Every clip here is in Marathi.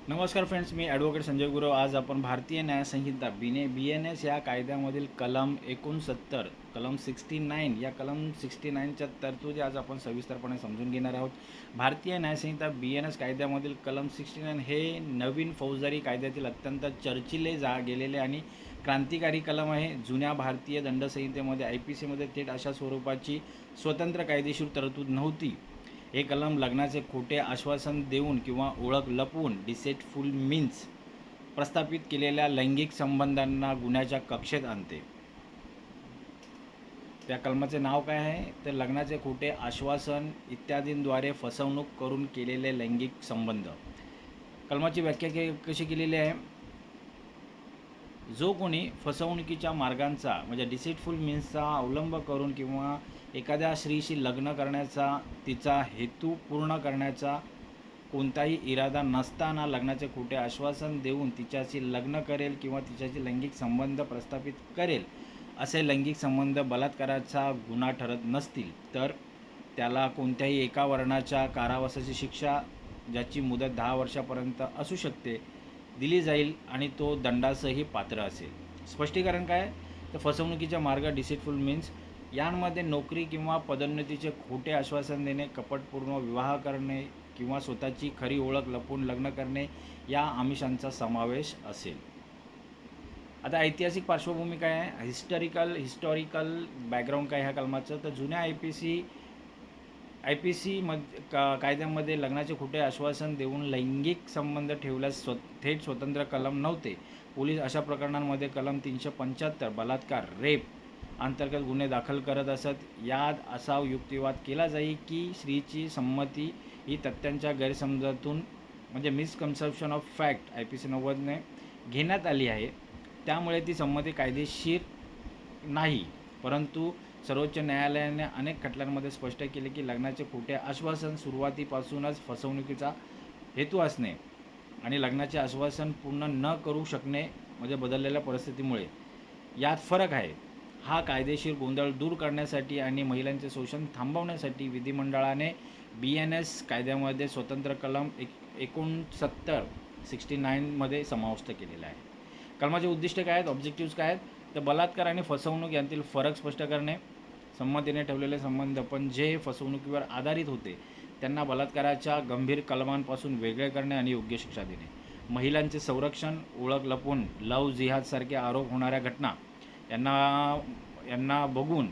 नमस्कार फ्रेंड्स, मी ॲडव्होकेट संजय गुरव. आज आपण भारतीय न्याय संहिता BNS या कायद्यामधील कलम 69, कलम 69 या कलम 69च्या तरतुदी आज आपण सविस्तरपणे समजून घेणार आहोत. भारतीय न्याय संहिता BNS कायद्यामधील कलम 69 हे नवीन फौजदारी कायद्यातील अत्यंत चर्चिले गेलेले आणि क्रांतिकारी कलम आहे. जुन्या भारतीय दंडसंहितेमध्ये IPCमध्ये थेट अशा स्वरूपाची स्वतंत्र कायदेशीर तरतूद नव्हती. हे कलम लग्नाचे खोटे आश्वासन देऊन किंवा ओळख लपवून डिसेटफुल मीन्स प्रस्थापित केलेल्या लैंगिक संबंधांना गुन्ह्याच्या कक्षेत आणते. त्या कलमाचे नाव काय आहे तर लग्नाचे खोटे आश्वासन इत्यादींद्वारे फसवणूक करून केलेले लैंगिक संबंध. कलमाची व्याख्या कशी केलेली आहे? जो कोणी फसवणुकीच्या मार्गांचा म्हणजे डिसेटफुल मीन्सचा अवलंब करून किंवा एखाद्या स्त्रीशी लग्न करण्याचा तिचा हेतू पूर्ण करण्याचा कोणताही इरादा नसताना लग्नाचे खोटे आश्वासन देऊन तिच्याशी लग्न करेल किंवा तिच्याशी लैंगिक संबंध प्रस्थापित करेल, असे लैंगिक संबंध बलात्काराचा गुन्हा ठरत नसतील तर त्याला कोणत्याही एका वर्णाच्या कारावासाची शिक्षा, ज्याची मुदत 10 वर्षापर्यंत असू शकते, दिली जाईल आणि तो दंडासही पात्र असेल. स्पष्टीकरण काय? तर फसवणुकीचा मार्ग डिसेटफुल मीन्स यांमध्ये नोकरी किंवा पदोन्नतीचे खोटे आश्वासन देणे, कपटपूर्ण विवाह करणे किंवा स्वतःची खरी ओळख लपवून लग्न करणे या आमिषांचा समावेश असेल. आता ऐतिहासिक पार्श्वभूमी काय आहे? हिस्टॉरिकल बॅकग्राऊंड काय ह्या कलमाचं? तर जुन्या IPC कायद्यामध्ये लग्नाचे खोटे आश्वासन देऊन लैंगिक संबंध ठेवल्यास थेट स्वतंत्र कलम नव्हते. पोलीस अशा प्रकरणांमध्ये कलम 375 बलात्कार, रेप अंतर्गत गुन्हे दाखल करत असत. यात असा युक्तिवाद केला जाई की स्त्रीची संमती ही तथ्यांच्या गैरसमजातून म्हणजे मिसकन्सेप्शन ऑफ फॅक्ट IPC 90ने घेण्यात आली आहे. त्यामुळे ती संमती कायदेशीर नाही. परंतु सर्वोच्च न्यायालयाने अनेक खटल्यांमध्ये स्पष्ट केले की लग्नाचे खोटे आश्वासन सुरुवातीपासूनच फसवणुकीचा हेतू असणे आणि लग्नाचे आश्वासन पूर्ण न करू शकणे म्हणजे बदललेल्या परिस्थितीमुळे यात फरक आहे. हा कायदेशीर गोंधळ दूर करण्यासाठी आणि महिलांचे शोषण थांबवण्यासाठी विधिमंडळाने BNS कायद्यामध्ये स्वतंत्र कलम 69 मध्ये समाविष्ट केलेला आहे. कलमाचे उद्दिष्ट काय आहेत? ऑब्जेक्टिव्स काय आहेत? तर बलात्कार आणि फसवणूक यांतील फरक स्पष्ट करणे, संमतीने ठेवलेले संबंध पण जे फसवणुकीवर आधारित होते त्यांना बलात्काराच्या गंभीर कलमांपासून वेगळे करणे आणि योग्य शिक्षा देणे, महिलांचे संरक्षण, ओळख लपवून लव जिहादसारखे आरोप होणाऱ्या घटना यांना बघून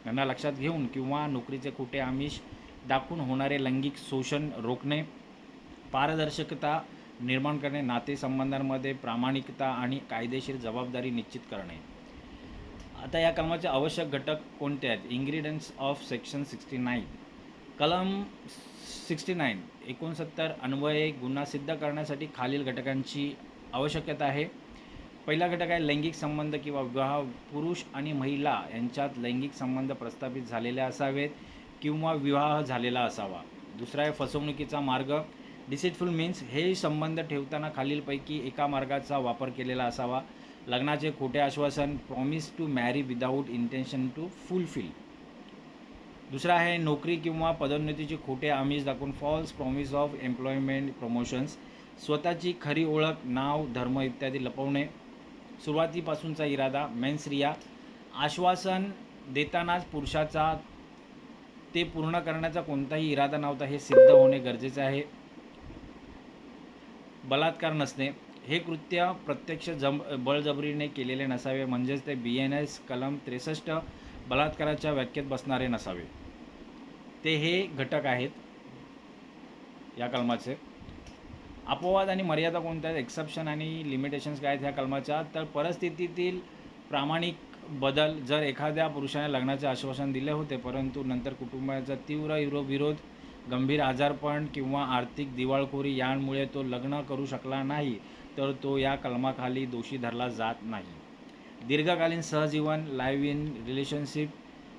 यांना लक्षात घेऊन किंवा नोकरीचे खोटे आमिष दाखवून होणारे लैंगिक शोषण रोखणे, पारदर्शकता निर्माण करणे, नातेसंबंधांमध्ये प्रामाणिकता आणि कायदेशीर जबाबदारी निश्चित करणे. आता या कलमाचे आवश्यक घटक कोणते आहेत? Ingredients of section 69. कलम 69 अन्वये गुन्हा सिद्ध करण्यासाठी खालील घटकांची आवश्यकता आहे. पहिला घटक आहे लैंगिक संबंध किंवा विवाह. पुरुष आणि महिला यांच्यात लैंगिक संबंध प्रस्थापित झालेले असावेत किंवा विवाह झालेला असावा. दुसरा आहे फसवणुकीचा मार्ग. डिसेटफुल मीन्स हे संबंध ठेवताना खालीलपैकी एका मार्गाचा वापर केलेला असावा. लग्नाचे खोटे आश्वासन, promise to marry without intention to fulfil. दुसरा आहे नोकरी किंवा पदोन्नतीचे खोटे आमिष दाखवून, false promise of employment promotions. स्वतःची खरी ओळख, नाव, धर्म इत्यादी लपवणे. सुरुवातीपासूनचा इरादा, मेन्सरिया. आश्वासन देतानाच पुरुषाचा ते पूर्ण करण्याचा कोणताही इरादा नव्हता हे सिद्ध होणे गरजेचे आहे. बलात्कार नसणे. हे कृत्य प्रत्यक्ष बळजबरीने केलेले नसावे, म्हणजेच ते BNS कलम 63 बलात्काराच्या व्याख्येत बसणारे नसावे. ते हे घटक आहेत या कलमाचे. अपवाद आणि मर्यादा कोणत्या आहेत? एक्सेप्शन आणि लिमिटेशन्स काय आहेत ह्या कलमाच्या? तर परिस्थितीतील प्रामाणिक बदल. जर एखाद्या पुरुषाने लग्नाचे आश्वासन दिले होते परंतु नंतर कुटुंबाचा तीव्र विरोध, गंभीर आजारपण किंवा आर्थिक दिवाळखोरी यामुळे तो लग्न करू शकला नाही तर तो या कलमाखाली दोषी धरला जात नाही. दीर्घकालीन सहजीवन, लाईव्ह इन रिलेशनशिप.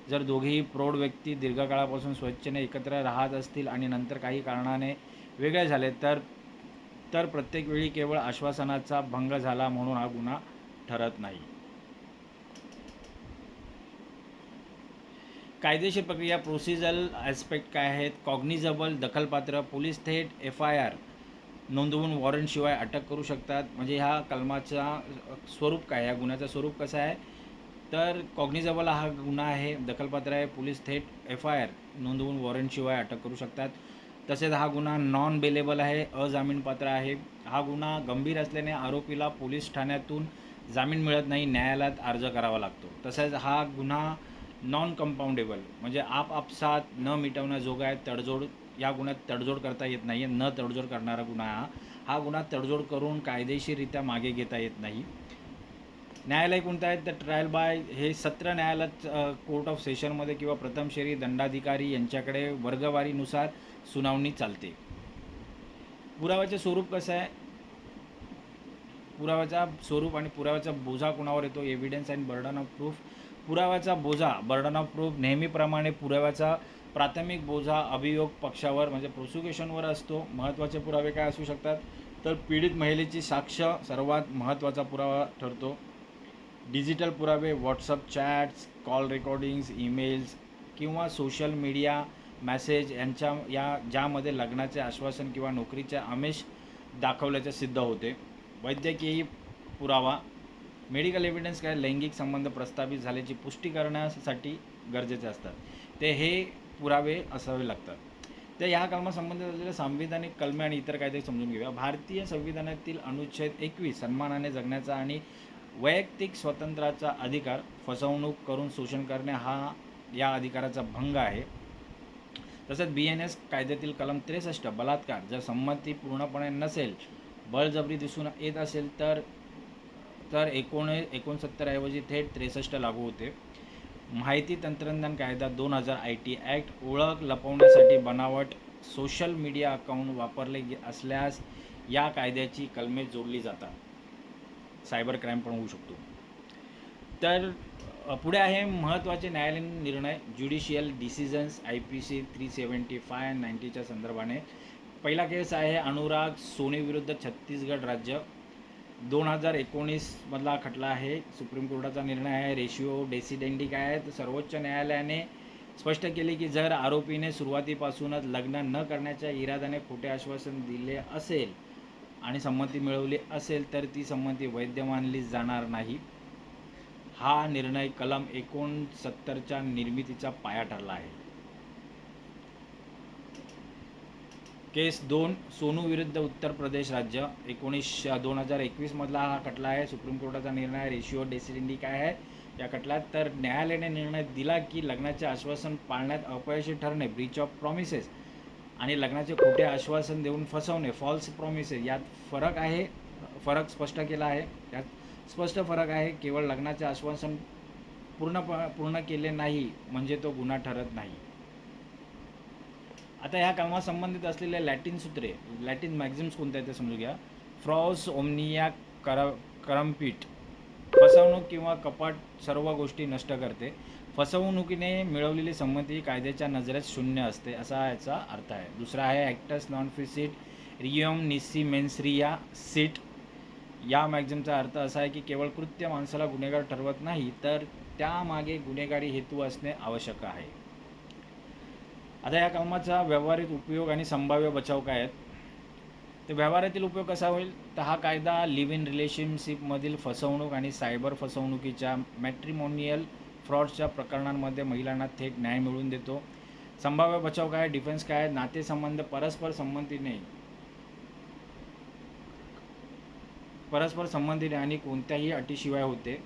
जर दोघेही प्रौढ व्यक्ती दीर्घकाळापासून स्वेच्छेने एकत्र राहत असतील आणि नंतर काही कारणाने वेगळे झाले तर प्रत्येक वेळी केवळ आश्वासनाचा भंग झाला म्हणून हा गुन्हा ठरत नाही. कायदेशीर प्रक्रिया, प्रोसिजरल ॲस्पेक्ट काय आहेत? कॉग्निझेबल, दखलपात्र. पोलीस थेट FIR नोंदवून वॉरंटशिवाय अटक करू शकतात. म्हणजे ह्या कलमाचा स्वरूप काय, या गुन्ह्याचं स्वरूप कसं आहे, तर कॉग्निझेबल हा गुन्हा आहे, दखलपात्र आहे. पोलीस थेट FIR नोंदवून वॉरंटशिवाय अटक करू शकतात. तसेच हा गुन्हा नॉन बेलेबल आहे, अजामीनपात्र आहे. हा गुन्हा गंभीर असल्याने आरोपीला पोलीस ठाण्यातून जामीन मिळत नाही, न्यायालयात अर्ज करावा लागतो. तसेच हा गुन्हा नॉन कंपाऊंडेबल म्हणजे आपसात न मिटवण्याजोगा आहे. तडजोड या गुन्ह्यात तडजोड करता येत नाही. न तडजोड करणारा गुन्हा हा गुन्हा तडजोड करून कायदेशीररित्या मागे घेता येत नाही. न्यायालय कोणतं आहे, तर ट्रायल बाय हे सत्र न्यायालयात कोर्ट ऑफ सेशनमध्ये किंवा प्रथम श्रेणी दंडाधिकारी यांच्याकडे वर्गवारीनुसार सुनावणी चालते. पुराव्याचे स्वरूप कसं आहे, पुराव्याचा स्वरूप आणि पुराव्याचा बोजा कुणावर येतो, evidence and burden of proof. पुराव्याचा बोजा बर्डन ऑफ प्रूफ नेहमीप्रमाणे पुराव्याचा प्राथमिक बोजा अभियोग पक्षावर म्हणजे प्रोसिक्युशनवर असतो. महत्त्वाचे पुरावे काय असू शकतात, तर पीडित महिलेची साक्ष सर्वात महत्त्वाचा पुरावा ठरतो. डिजिटल पुरावे, WhatsApp chats, call recordings, emails किंवा सोशल मीडिया मॅसेज ज्यामध्ये लग्नाचे आश्वासन किंवा नोकरीचे आमिष दाखवल्याचे सिद्ध होते. वैद्यकीय पुरावा, मेडिकल एव्हिडन्स काय, लैंगिक संबंध प्रस्थापित झाल्याची पुष्टी करण्यासाठी गरजेचे असतात. ते हे पुरावे असावे लागतात. तर ह्या कलमासंबंधित असलेल्या सांविधानिक कलमे आणि इतर कायदे समजून घेऊया. भारतीय संविधानातील अनुच्छेद 21 सन्मानाने जगण्याचा आणि वैयक्तिक स्वातंत्र्याचा अधिकार फसवणूक करून शोषण करणे हा या अधिकाराचा भंग आहे. तसंच BNS कायद्यातील कलम 63 बलात्कार, जर संमती पूर्णपणे नसेल, बळजबरी दिसून येत असेल तर 69 ऐवजी थेट 63 लागू होते. माहिती तंत्रज्ञान कायदा 2000 IT ॲक्ट, ओळख लपवण्यासाठी बनावट सोशल मीडिया अकाउंट वापरले असल्यास या कायद्याची कलमे जोडली जातात. सायबर क्राईम पण होऊ शकतो. तर पुढे आहे महत्त्वाचे न्यायालयीन निर्णय, ज्युडिशियल डिसिजन्स IPC 375/90च्या संदर्भाने. पहिला केस आहे अनुराग सोनी विरुद्ध छत्तीसगड राज्य, 2019 मधला खटला आहे. सुप्रीम कोर्टाचा निर्णय आहे. रेशिओ डेसिडेंडी काय आहे, तर सर्वोच्च न्यायालयाने स्पष्ट केले की जर आरोपीने सुरुवातीपासूनच लग्न न करण्याच्या इराद्याने खोटे आश्वासन दिले असेल आणि संमती मिळवली असेल तर ती संमती वैध मानली जाणार नाही. हा निर्णय कलम 69च्या निर्मितीचा पाया ठरला आहे. केस 2 सोनू विरुद्ध उत्तर प्रदेश राज्य, 2021 मधला हा खटला आहे. सुप्रीम कोर्टाचा निर्णय आहे. रेशिओ डेसिडेंडी काय आहे या खटल्यात, तर न्यायालयाने निर्णय दिला की लग्नाचे आश्वासन पाळण्यात अपयशी ठरणे, ब्रीच ऑफ प्रॉमिसेस, आणि लग्नाचे खोटे आश्वासन देऊन फसवणे, फॉल्स प्रॉमिसेस, यात फरक आहे. फरक स्पष्ट केला आहे. यात स्पष्ट फरक आहे. केवळ लग्नाचे आश्वासन पूर्ण केले नाही म्हणजे तो गुन्हा ठरत नाही. आता ह्या कलमासंबंधित असलेले लॅटिन सूत्रे, लॅटिन मॅक्झिम्स कोणते आहेत ते समजून घ्या. फ्रॉस ओमनिया करम्पिट, फसवणूक किंवा कपाट सर्व गोष्टी नष्ट करते. फसवणुकीने मिळवलेली संमती कायद्याच्या नजरेत शून्य असते, असा याचा अर्थ आहे. दुसरा आहे ॲक्टस नॉन फिसिट रियम निसी मेन्सरिया सिट. या मॅक्झिमचा अर्थ असा आहे की केवळ कृत्य माणसाला गुन्हेगार ठरवत नाही, तर त्यामागे गुन्हेगारी हेतू असणे आवश्यक आहे. आता या कलमाचा व्यावहारिक उपयोग आणि संभाव्य बचाव काय आहेत, तर व्यवहारातील उपयोग कसा होईल, तर हा कायदा लिव्ह इन रिलेशनशिपमधील फसवणूक आणि सायबर फसवणुकीच्या मॅट्रिमोनियल फ्रॉड्सच्या प्रकरणांमध्ये महिलांना थेट न्याय मिळवून देतो. संभाव्य बचाव काय, डिफेन्स काय, नातेसंबंध परस्पर संमतीने आणि कोणत्याही अटीशिवाय होते.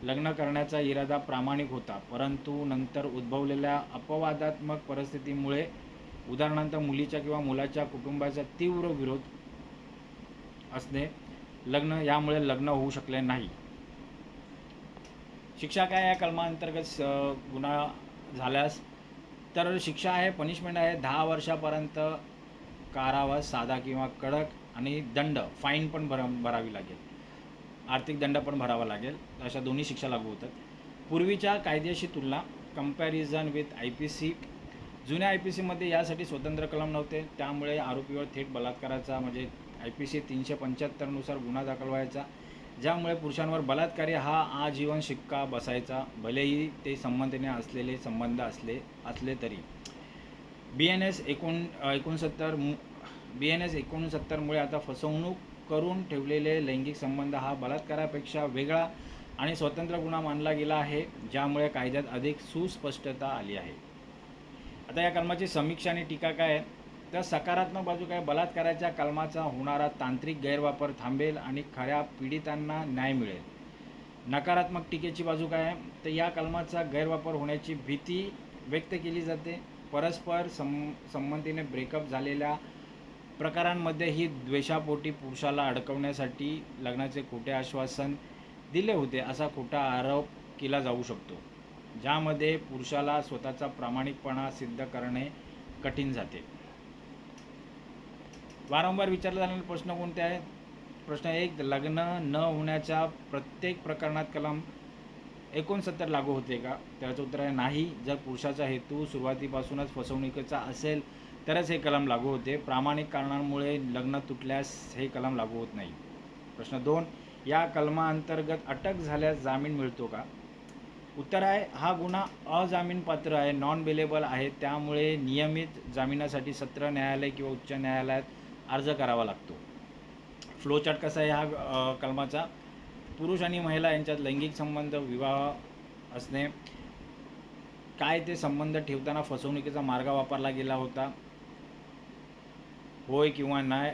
लग्न करण्याचा इरादा प्रामाणिक होता, परंतु नंतर उद्भवलेल्या अपवादात्मक परिस्थितीमुळे, उदाहरणार्थ मुलीच्या किंवा मुलाच्या कुटुंबाचा तीव्र विरोध असणे, यामुळे लग्न होऊ शकले नाही. शिक्षा काय, या कलमांतर्गत गुन्हा झाल्यास तर शिक्षा आहे, पनिशमेंट आहे 10 वर्षापर्यंत कारावास, साधा किंवा कडक, आणि दंड, फाईन पण भरावी लागेल, आर्थिक दंड पण भरावा लागेल. अशा दोन्ही शिक्षा लागू होतात. पूर्वीच्या कायद्याशी तुलना, कंपॅरिझन विथ IPC. जुन्या IPCमध्ये यासाठी स्वतंत्र कलम नव्हते, त्यामुळे आरोपीवर थेट बलात्काराचा म्हणजे IPC 375 नुसार गुन्हा दाखल व्हायचा, ज्यामुळे पुरुषांवर बलात्कारी हा आजीवन शिक्का बसायचा, भलेही ते संमतीने असलेले संबंध असले तरी. BNS 69 BNS 69 आता फसवणूक करून ठेवलेले लैंगिक संबंध हा बलात्कारापेक्षा वेगळा आणि स्वतंत्र गुन्हा मानला गेला आहे, ज्यामुळे कायद्यात अधिक सुस्पष्टता आली आहे. आता या कलमाची समीक्षा आणि टीका काय आहे, तर सकारात्मक बाजू काय, बलात्काराच्या कलमाचा होणारा तांत्रिक गैरवापर थांबेल आणि खऱ्या पीडितांना न्याय मिळेल. नकारात्मक टीकेची बाजू काय आहे, तर या कलमाचा गैरवापर होण्याची भीती व्यक्त केली जाते. परस्पर संमतीने ब्रेकअप झालेल्या प्रकारांमध्ये ही द्वेषापोटी पुरुषाला अडकवण्यासाठी लग्नाचे खोटे आश्वासन दिले होते असा खोटा आरोप केला जाऊ शकतो, ज्यामध्ये पुरुषाला स्वतःचा प्रामाणिकपणा सिद्ध करणे कठीण जाते. वारंवार विचारले जाणारे प्रश्न कोणते आहेत? प्रश्न 1, लग्न न होण्याच्या प्रत्येक प्रकरणात कलम 69 लागू होते का? त्याचं उत्तर आहे नाही. जर पुरुषाचा हेतू सुरुवातीपासूनच फसवणुकीचा असेल तरच हे कलम लागू होते. प्रामाणिक कारणांमुळे लग्न तुटल्यास हे कलम लागू होत नाही. प्रश्न 2, या कलमाअंतर्गत अटक झाल्यास जामीन मिळतो का? उत्तर आहे हा गुन्हा अजामीनपात्र आहे, नॉन बेलेबल आहे. त्यामुळे नियमित जामिनासाठी सत्र न्यायालय किंवा उच्च न्यायालयात अर्ज करावा लागतो. फ्लोचार्ट कसा आहे ह्या कलमाचा? पुरुष आणि महिला यांच्यात लैंगिक संबंध, विवाह असणे, काय ते संबंध ठेवताना फसवणुकीचा मार्ग वापरला गेला होता, होय किंवा नाही.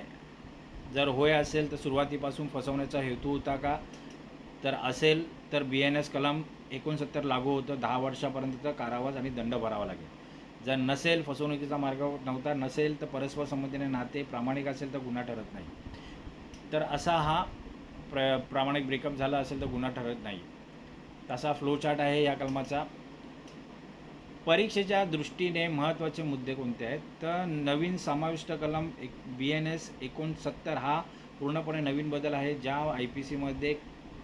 जर होय असेल तर सुरुवातीपासून फसवण्याचा हेतू होता का? तर असेल तर BNS कलम 69 लागू होतं. 10 वर्षापर्यंतचा कारावास आणि दंड भरावा लागेल. जर नसेल, फसवणुकीचा मार्ग नव्हता, नसेल तर परस्पर संमतीने नाते प्रामाणिक असेल तर गुन्हा ठरत नाही. तर असा हा प्रामाणिक ब्रेकअप झाला असेल तर गुन्हा ठरत नाही. तसा फ्लोचार्ट आहे या कलमाचा. परीक्षेच्या दृष्टीने महत्त्वाचे मुद्दे कोणते आहेत? तर नवीन समाविष्ट कलम BNS 69 हा पूर्णपणे नवीन बदल आहे, ज्या IPCमध्ये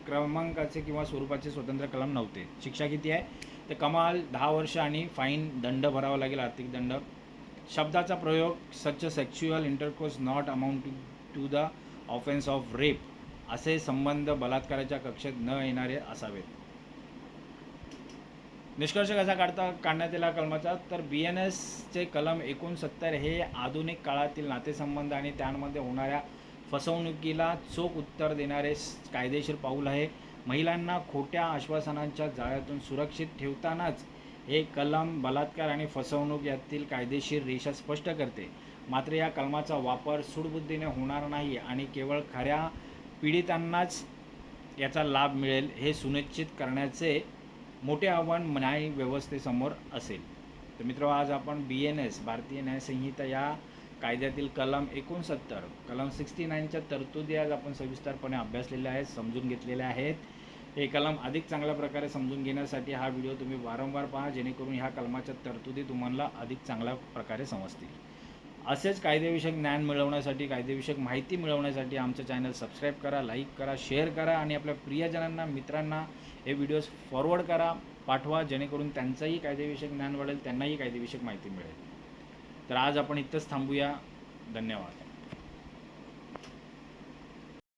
क्रमांकाचे किंवा स्वरूपाचे स्वतंत्र कलम नव्हते. शिक्षा किती आहे? तर कमाल 10 वर्ष आणि फाईन, दंड भरावा लागेल, आर्थिक दंड. शब्दाचा प्रयोग such sexual intercourse not amount to the offence of rape, असे संबंध बलात्काराच्या कक्षेत न येणारे असावेत. निष्कर्ष कसा काढण्यात येईल कलमाचा? तर BNSचे कलम 69 हे आधुनिक काळातील नातेसंबंध आणि त्यांमध्ये होणाऱ्या फसवणुकीला चोख उत्तर देणारे कायदेशीर पाऊल आहे. महिलांना खोट्या आश्वासनांच्या जाळ्यातून सुरक्षित ठेवतानाच हे कलम बलात्कार आणि फसवणूक यातील कायदेशीर रेषा स्पष्ट करते. मात्र या कलमाचा वापर सूडबुद्धीने होणार नाही आणि केवळ खऱ्या पीडितांनाच याचा लाभ मिळेल हे सुनिश्चित करण्याचे मोठे आव्हान न्याय व्यवस्थेसमोर असेल. तर मित्र, आज आपण BNS भारतीय न्याय संहिता या कायद्यातील कलम 69 कलम 69च्या तरतुदी आज आपण सविस्तरपणे अभ्यासलेल्या आहेत, समजून घेतलेल्या आहेत. हे कलम अधिक चांगल्या प्रकारे समजून घेण्यासाठी हा व्हिडिओ तुम्ही वारंवार पहा, जेणेकरून ह्या कलमाच्या तरतुदी तुम्हाला अधिक चांगल्या प्रकारे समजतील. असेच कायदेविषयक ज्ञान मिळवण्यासाठी, कायदेविषयक माहिती मिळवण्यासाठी आमचं चॅनल सबस्क्राईब करा, लाईक करा, शेअर करा आणि आपल्या प्रियजनांना, मित्रांना हे व्हिडिओज फॉरवर्ड करा, पाठवा, जेणेकरून त्यांचंही कायदेविषयक ज्ञान वाढेल, त्यांनाही कायदेविषयक माहिती मिळेल. तर आज आपण इथंच थांबूया. धन्यवाद.